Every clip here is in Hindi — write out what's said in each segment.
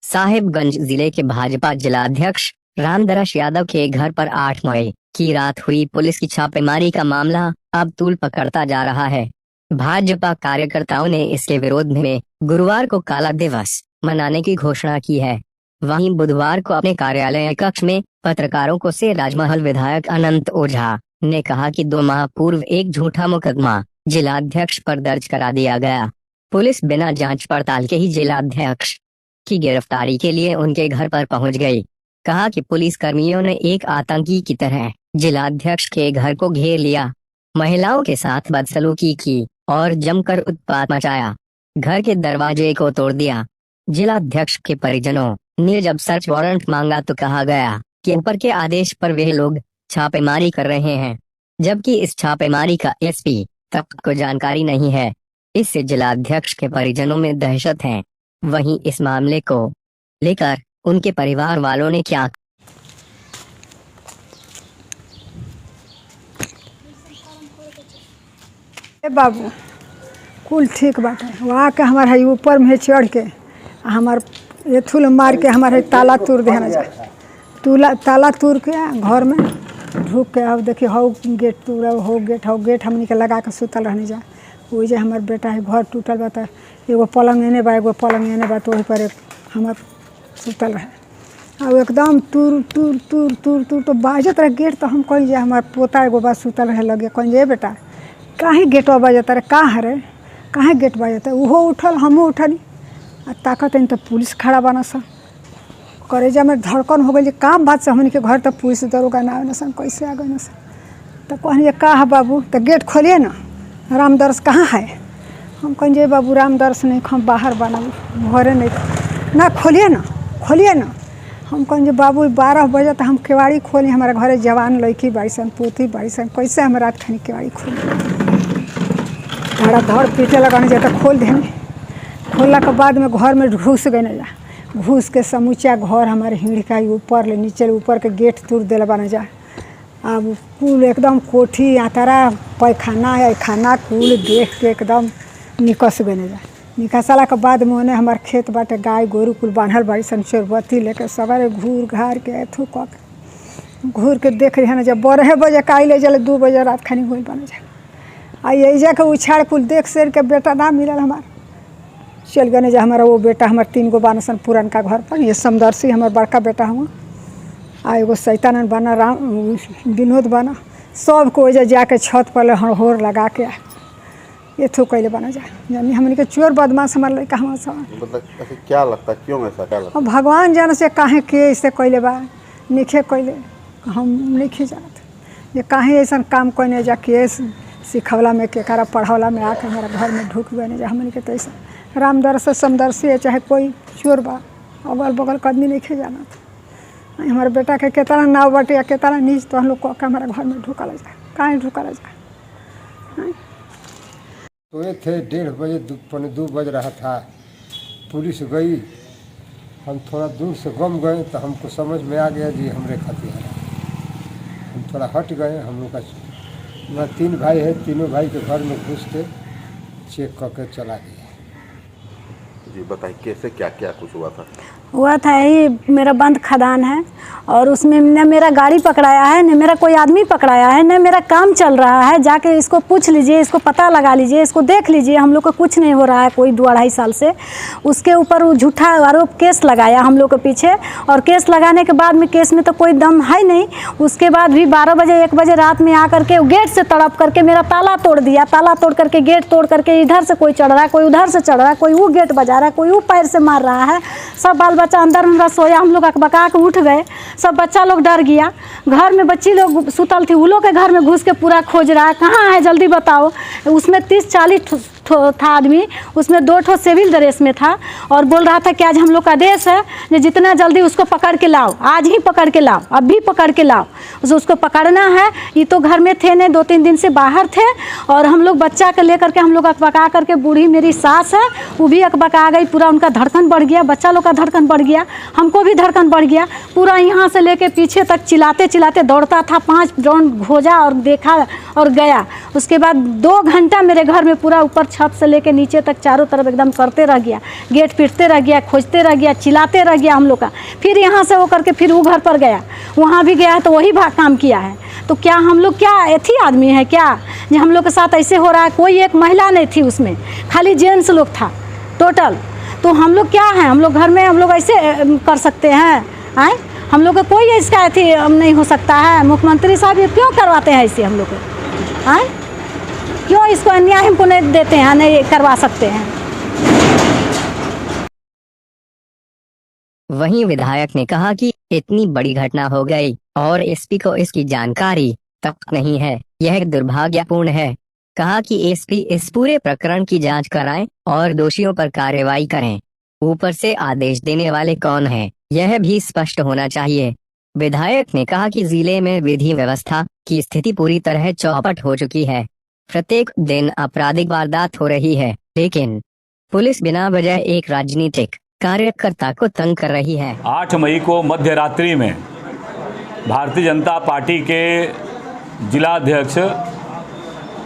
साहिबगंज जिले के भाजपा जिलाध्यक्ष रामदरस यादव के घर पर 8 मई की रात हुई पुलिस की छापेमारी का मामला अब तूल पकड़ता जा रहा है। भाजपा कार्यकर्ताओं ने इसके विरोध में गुरुवार को काला दिवस मनाने की घोषणा की है। वहीं बुधवार को अपने कार्यालय कक्ष में पत्रकारों को से राजमहल विधायक अनंत ओझा ने कहा कि 2 माह पूर्व एक झूठा मुकदमा जिलाध्यक्ष पर दर्ज करा दिया गया। पुलिस बिना जांच पड़ताल के ही जिलाध्यक्ष की गिरफ्तारी के लिए उनके घर पर पहुंच गई। कहा कि पुलिस कर्मियों ने एक आतंकी की तरह जिलाध्यक्ष के घर को घेर लिया, महिलाओं के साथ बदसलूकी की और जमकर उत्पात मचाया, घर के दरवाजे को तोड़ दिया। जिलाध्यक्ष के परिजनों ने जब सर्च वारंट मांगा तो कहा गया कि ऊपर के आदेश पर वे लोग छापेमारी कर रहे हैं, जबकि इस छापेमारी का एसपी तक को जानकारी नहीं है। इससे जिलाध्यक्ष के परिजनों में दहशत है। वहीं इस मामले को लेकर उनके परिवार वालों ने क्या बाबू कुल ठीक बाटे। वहाँ के हमारे है ऊपर में चढ़ के हमार एथुल मार के हमारे ताला तोड़ देना जा, ताला तोड़ के घर में ढूक के अब देखिए हो गेट तोड़ा हो गेट हमनी के लगा के सुतल रहने जा। वही जे हमार बेटा है घर टूटल बा, एगो पलंग एने बा एगो पलंग एने बा, तो वही पर हमार सुतल रहे। अब एकदम तुर तुर तुर तुर तुर तो बाजत रहे गेट। तो हम कहीं जे हमार पोता एगो बात सुतल रहे लगे, कहीं जे बेटा काहे गेटवा बजता रहे, का हरे काहे गेट बजता। उहो उठल हमहूँ उठली आ ताकत तो पुलिस खड़ा बना सन। करेजा में धड़कन हो गई काम बात से हमन के घर तक पुलिस दरोगा ना आवे सन, कैसे आ गए सन। तो कहनी का है बाबू, तो गेट खोलिए ना, रामदरस कहाँ है। हम कहीं जे बाबू रामदरस नहीं, हम बाहर बना घरे नहीं ना, खोलिए ना। हम कहीं जे बाबू 12 बजे तो हम केवाड़ी खोली, हमारे घरे जवान लड़की बाईसन पोती बाईसन, कैसे हम रात खानी केवाड़ी खोली। धड़ पीटे लगाने जाए तो खोल देने। खोलने के बाद में घर में घुस गए ना जा, घुस के समूचा घर हमारे हिड़का ऊपर ले नीचे ऊपर के गेट तोड़ दिला बना जा। अब कुल एकदम कोठी आतारा पैखाना है खाना कुल देख के एकदम निकस गए जा। निकसला के बाद में उन्हें हमारे खेत बाटे गाय गोरू कुल बांधल बाड़ी सन, चोरबत्ती लेके सवेरे घूर घार के एथू क घूर के देख रहे हैं ना। जब 12 बजे काई ले चले 2 बजे रात खानी गोल बना जा। आ यही जाके उछाड़ कुल देख सेर के बेटा ना मिलल हमार, चल गए जा। हमारा वो बेटा हमारे 3 गो बाना सन पुरनका घर पर, ये समदर्शी हमारा बड़का बेटा हुआ आ एगो सैतानन बना राम विनोद बना, सबको वजह जाके छत पर होर लगा के ये थो कैले बना जा। यानी हमने के चोर बदमाश हमारे लड़का हमारे सब। मतलब ऐसे क्या लगता है, क्यों ऐसा क्या लगता है? भगवान जान से काहे के ऐसे कैले बा, निखे कैले हम नहीं जानत। ये काहे ऐसा काम करने जा केस सिखवला में केकरा पढ़ौला में आके हमारा घर में ढुक गए जा। हमने के तो ऐसा रामदरस समदर्शी है चाहे कोई चोर बा अगल बगल का आदमी नहीं जानत। हमारे बेटा के केतना नाव बाटे या केतना नीच तो हम लोग को हमारे घर में ढुकल जा, काहे ढुकल जा। सोए थे 1:30 बजे 2 बज रहा था, पुलिस गई। हम थोड़ा दूर से गम गए तो हमको समझ में आ गया जी हमरे खातिर है। हम थोड़ा हट गए। हम लोग का 3 भाई है, तीनों भाई के घर में घुस के चेक करके चला गया। जी बताइए कैसे क्या क्या कुछ हुआ था यही मेरा बंद खदान है और उसमें न मेरा गाड़ी पकड़ाया है, न मेरा कोई आदमी पकड़ाया है, न मेरा काम चल रहा है। जाके इसको पूछ लीजिए, इसको पता लगा लीजिए, इसको देख लीजिए। हम लोग को कुछ नहीं हो रहा है कोई 2-2.5 साल से। उसके ऊपर वो झूठा आरोप केस लगाया हम लोग के पीछे, और केस लगाने के बाद में केस में तो कोई दम है नहीं। उसके बाद भी 12 बजे 1 बजे रात में आकर के गेट से तड़प करके मेरा ताला तोड़ दिया। ताला तोड़ करके गेट तोड़ करके इधर से कोई चढ़ रहा है, कोई उधर से चढ़ रहा है, कोई वो गेट बजा रहा है, कोई वो पैर से मार रहा है। सब बाल बच्चा अंदर में सोया, हम लोग अकबका के उठ गए। सब बच्चा लोग डर गया। घर में बच्ची लोग सुतल थी, वो लोग के घर में घुस के पूरा खोज रहा है कहाँ है जल्दी बताओ। उसमें 30-40 था आदमी, उसमें 2 ठो सिविल ड्रेस में था और बोल रहा था कि आज हम लोग का आदेश है कि जितना जल्दी उसको पकड़ के लाओ, आज ही पकड़ के लाओ, अभी पकड़ के लाओ, उसको पकड़ना है। ये तो घर में थे नहीं, 2-3 दिन से बाहर थे। और हम लोग बच्चा के लेकर के हम लोग अकबका करके, बूढ़ी मेरी सास है वो भी अकबका गई, पूरा उनका धड़कन बढ़ गया, बच्चा लोग का धड़कन बढ़ गया, हमको भी धड़कन बढ़ गया। पूरा यहाँ से लेके पीछे तक चिल्लाते चिल्लाते दौड़ता था। 5 राउंड खोजा और देखा और गया। उसके बाद 2 घंटा मेरे घर में पूरा ऊपर छत से लेके नीचे तक चारों तरफ एकदम करते रह गया, गेट पीटते रह गया, खोजते रह गया, चिल्लाते रह गया हम लोग का। फिर यहाँ से वो करके फिर वो घर पर गया, वहाँ भी गया तो वही काम किया है। तो क्या हम लोग क्या ऐसी आदमी है क्या जो हम लोग के साथ ऐसे हो रहा है? कोई एक महिला नहीं थी उसमें, खाली जेंट्स लोग था टोटल। तो हम लोग क्या हैं, हम लोग घर में हम लोग ऐसे कर सकते हैं? आए हम लोग का कोई इसका अथी नहीं हो सकता है? मुख्यमंत्री साहब ये क्यों करवाते हैं ऐसे हम लोग को? आए क्यों इसको अन्याय हमको नहीं देते हैं, नहीं करवा सकते हैं? वहीं विधायक ने कहा कि इतनी बड़ी घटना हो गई और एसपी को इसकी जानकारी तक नहीं है, यह दुर्भाग्यपूर्ण है। कहा कि एसपी इस पूरे प्रकरण की जांच कराएं और दोषियों पर कार्रवाई करें। ऊपर से आदेश देने वाले कौन हैं, यह भी स्पष्ट होना चाहिए। विधायक ने कहा कि जिले में विधि व्यवस्था की स्थिति पूरी तरह चौपट हो चुकी है। प्रत्येक दिन आपराधिक वारदात हो रही है, लेकिन पुलिस बिना वजह एक राजनीतिक कार्यकर्ता को तंग कर रही है। 8 मई को मध्य रात्रि में भारतीय जनता पार्टी के जिलाध्यक्ष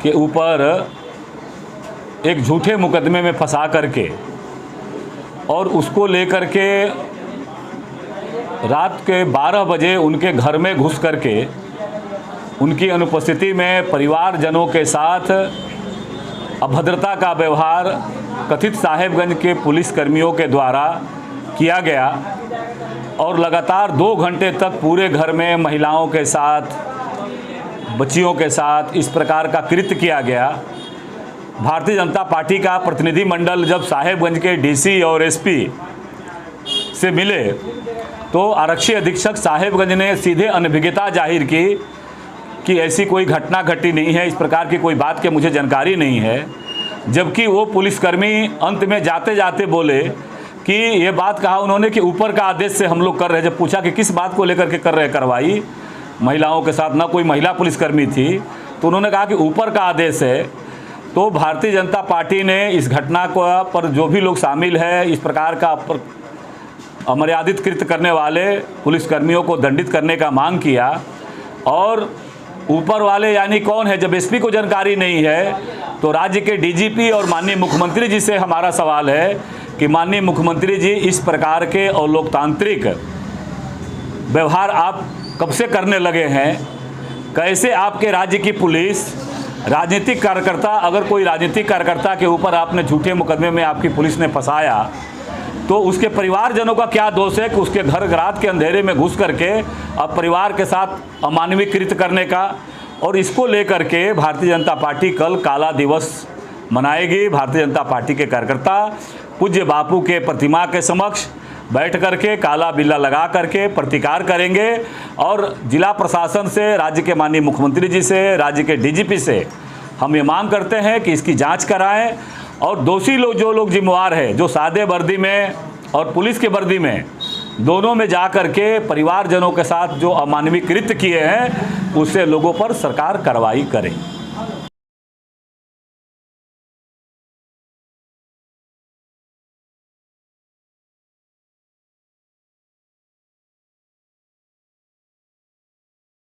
के ऊपर एक झूठे मुकदमे में फंसा करके और उसको लेकर के रात के 12 बजे उनके घर में घुस करके उनकी अनुपस्थिति में परिवारजनों के साथ अभद्रता का व्यवहार कथित साहेबगंज के पुलिसकर्मियों के द्वारा किया गया और लगातार 2 घंटे तक पूरे घर में महिलाओं के साथ, बच्चियों के साथ इस प्रकार का कृत्य किया गया। भारतीय जनता पार्टी का प्रतिनिधिमंडल जब साहेबगंज के डीसी और एसपी से मिले तो आरक्षी अधीक्षक साहेबगंज ने सीधे अनभिज्ञता जाहिर की कि ऐसी कोई घटना घटी नहीं है, इस प्रकार की कोई बात की मुझे जानकारी नहीं है। जबकि वो पुलिसकर्मी अंत में जाते जाते बोले कि ये बात कहा उन्होंने कि ऊपर का आदेश से हम लोग कर रहे हैं। जब पूछा कि किस बात को लेकर के कर रहे कार्रवाई महिलाओं के साथ, ना कोई महिला पुलिसकर्मी थी, तो उन्होंने कहा कि ऊपर का आदेश है। तो भारतीय जनता पार्टी ने इस घटना को पर जो भी लोग शामिल है, इस प्रकार का अमर्यादित कृत्य करने वाले पुलिसकर्मियों को दंडित करने का मांग किया। और ऊपर वाले यानी कौन है? जब एसपी को जानकारी नहीं है तो राज्य के डीजीपी और माननीय मुख्यमंत्री जी से हमारा सवाल है कि माननीय मुख्यमंत्री जी, इस प्रकार के अलोकतांत्रिक व्यवहार आप कब से करने लगे हैं? कैसे आपके राज्य की पुलिस राजनीतिक कार्यकर्ता, अगर कोई राजनीतिक कार्यकर्ता के ऊपर आपने झूठे मुकदमे में आपकी पुलिस ने फंसाया तो उसके परिवारजनों का क्या दोष है कि उसके घर रात के अंधेरे में घुस करके अब परिवार के साथ अमानवीय कृत्य करने का? और इसको लेकर के भारतीय जनता पार्टी कल काला दिवस मनाएगी। भारतीय जनता पार्टी के कार्यकर्ता पूज्य बापू के प्रतिमा के समक्ष बैठ करके काला बिल्ला लगा करके प्रतिकार करेंगे और जिला प्रशासन से, राज्य के माननीय मुख्यमंत्री जी से, राज्य के डीजीपी से हम ये मांग करते हैं कि इसकी जांच कराएं और दोषी लोग, जो लोग जिम्मेवार है, जो सादे वर्दी में और पुलिस के वर्दी में दोनों में जा करके परिवारजनों के साथ जो अमानवीय कृत्य किए हैं, उससे लोगों पर सरकार कार्रवाई करे।